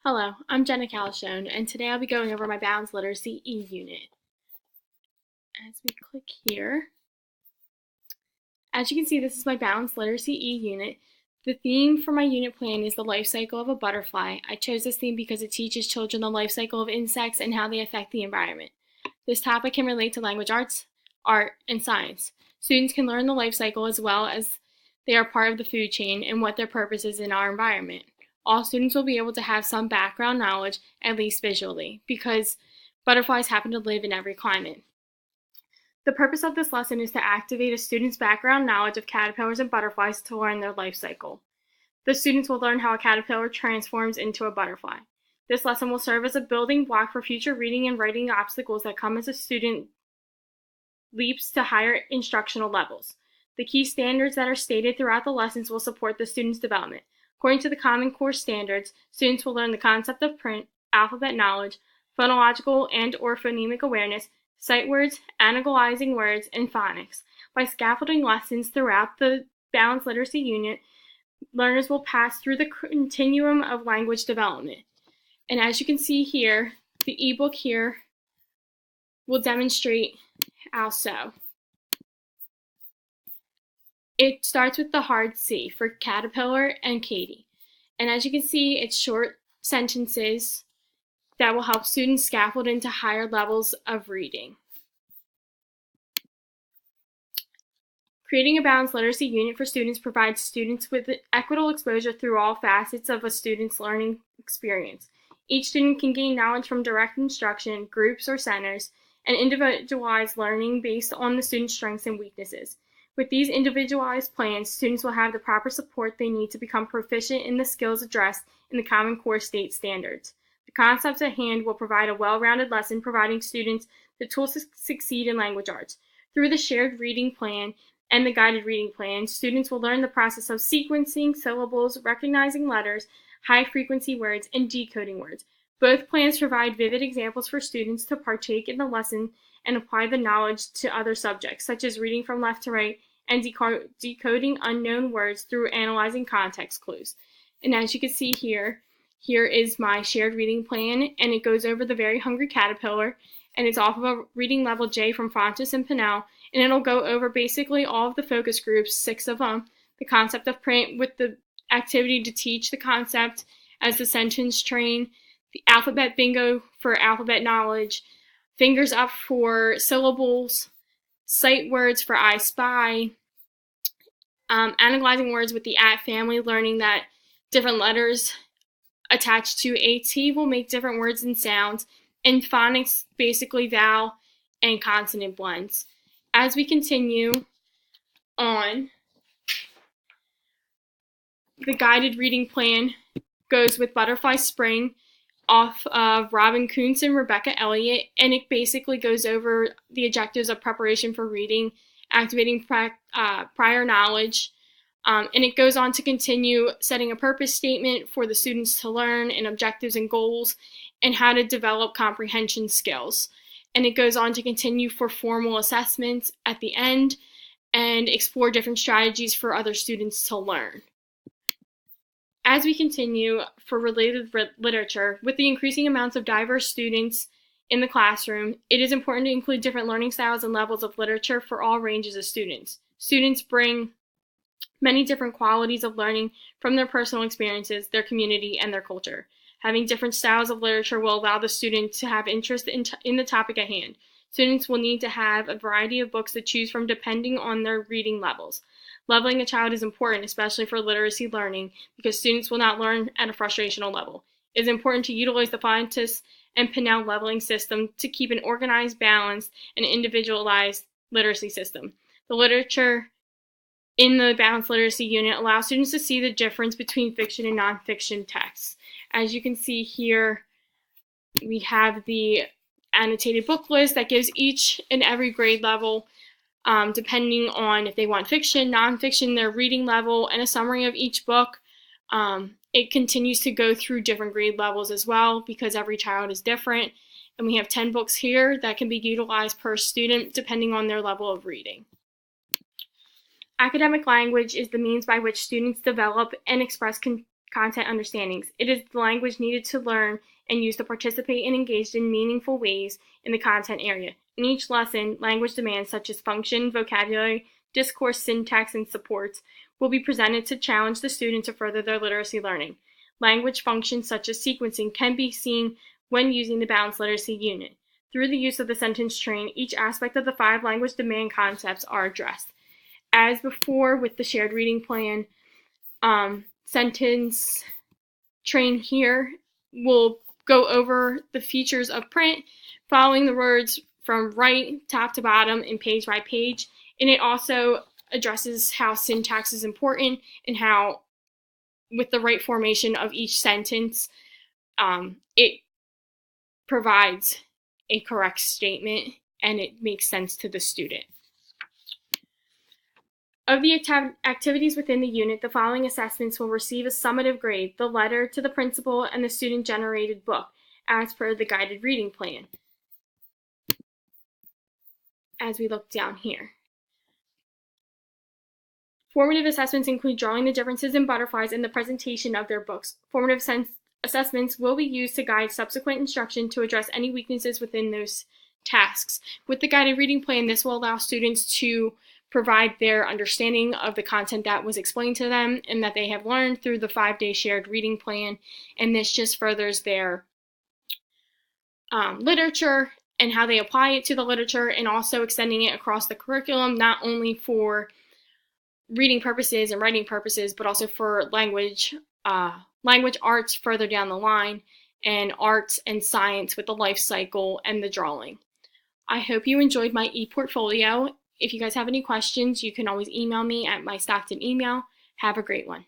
Hello, I'm Jenna Calshone, and today I'll be going over my Balanced Literacy E unit. As we click here, as you can see, this is my Balanced Literacy E unit. The theme for my unit plan is the life cycle of a butterfly. I chose this theme because it teaches children the life cycle of insects and how they affect the environment. This topic can relate to language arts, art, and science. Students can learn the life cycle as well as they are part of the food chain and what their purpose is in our environment. All students will be able to have some background knowledge, at least visually, because butterflies happen to live in every climate. The purpose of this lesson is to activate a student's background knowledge of caterpillars and butterflies to learn their life cycle. The students will learn how a caterpillar transforms into a butterfly. This lesson will serve as a building block for future reading and writing obstacles that come as a student leaps to higher instructional levels. The key standards that are stated throughout the lessons will support the student's development. According to the Common Core standards, students will learn the concept of print, alphabet knowledge, phonological and/or phonemic awareness, sight words, analyzing words, and phonics. By scaffolding lessons throughout the Balanced Literacy unit, learners will pass through the continuum of language development. And as you can see here, the ebook here will demonstrate how so. It starts with the hard C for caterpillar and Katie. And as you can see, it's short sentences that will help students scaffold into higher levels of reading. Creating a Balanced Literacy unit for students provides students with equitable exposure through all facets of a student's learning experience. Each student can gain knowledge from direct instruction, groups or centers, and individualized learning based on the student's strengths and weaknesses. With these individualized plans, students will have the proper support they need to become proficient in the skills addressed in the Common Core state standards. The concepts at hand will provide a well-rounded lesson providing students the tools to succeed in language arts. Through the shared reading plan and the guided reading plan, students will learn the process of sequencing syllables, recognizing letters, high-frequency words, and decoding words. Both plans provide vivid examples for students to partake in the lesson and apply the knowledge to other subjects, such as reading from left to right and decoding unknown words through analyzing context clues. And as you can see here, here is my shared reading plan, and it goes over The Very Hungry Caterpillar, and it's off of a reading level J from Fontes and Pinnell, and it'll go over basically all of the focus groups, 6 of them, the concept of print with the activity to teach the concept as the sentence train, the alphabet bingo for alphabet knowledge, fingers up for syllables, sight words for I spy, analyzing words with the at family, learning that different letters attached to AT will make different words and sounds, and phonics, basically vowel and consonant blends. As we continue on, the guided reading plan goes with Butterfly Spring off of Robin Kuntz and Rebecca Elliott, and it basically goes over the objectives of preparation for reading, activating prior knowledge, and it goes on to continue setting a purpose statement for the students to learn and objectives and goals and how to develop comprehension skills. And it goes on to continue for formal assessments at the end and explore different strategies for other students to learn. As we continue for related literature, with the increasing amounts of diverse students in the classroom, it is important to include different learning styles and levels of literature for all ranges of students. Students bring many different qualities of learning from their personal experiences, their community, and their culture. Having different styles of literature will allow the student to have interest in the topic at hand. Students will need to have a variety of books to choose from depending on their reading levels. Leveling a child is important, especially for literacy learning, because students will not learn at a frustrational level. It is important to utilize the Fontes and Pinnell leveling system to keep an organized, balanced, and individualized literacy system. The literature in the Balanced Literacy unit allows students to see the difference between fiction and nonfiction texts. As you can see here, we have the annotated book list that gives each and every grade level, depending on if they want fiction, nonfiction, their reading level, and a summary of each book. It continues to go through different grade levels as well because every child is different. And we have 10 books here that can be utilized per student depending on their level of reading. Academic language is the means by which students develop and express content understandings. It is the language needed to learn and use to participate and engage in meaningful ways in the content area. In each lesson, language demands such as function, vocabulary, discourse, syntax, and supports will be presented to challenge the student to further their literacy learning. Language functions such as sequencing can be seen when using the balanced literacy unit. Through the use of the sentence train, each aspect of the 5 language demand concepts are addressed. As before with the shared reading plan, sentence train here will go over the features of print, following the words from right top to bottom and page by page. And it also addresses how syntax is important and how, with the right formation of each sentence, it provides a correct statement and it makes sense to the student. Of the activities within the unit, the following assessments will receive a summative grade: the letter to the principal and the student-generated book, as per the guided reading plan. As we look down here. Formative assessments include drawing the differences in butterflies and the presentation of their books. Formative assessments will be used to guide subsequent instruction to address any weaknesses within those tasks. With the guided reading plan, this will allow students to provide their understanding of the content that was explained to them and that they have learned through the 5-day shared reading plan, and this just furthers their literature and how they apply it to the literature, and also extending it across the curriculum, not only for reading purposes and writing purposes, but also for language arts further down the line, and arts and science with the life cycle and the drawing. I hope you enjoyed my e-portfolio. If you guys have any questions, you can always email me at my Stockton email. Have a great one.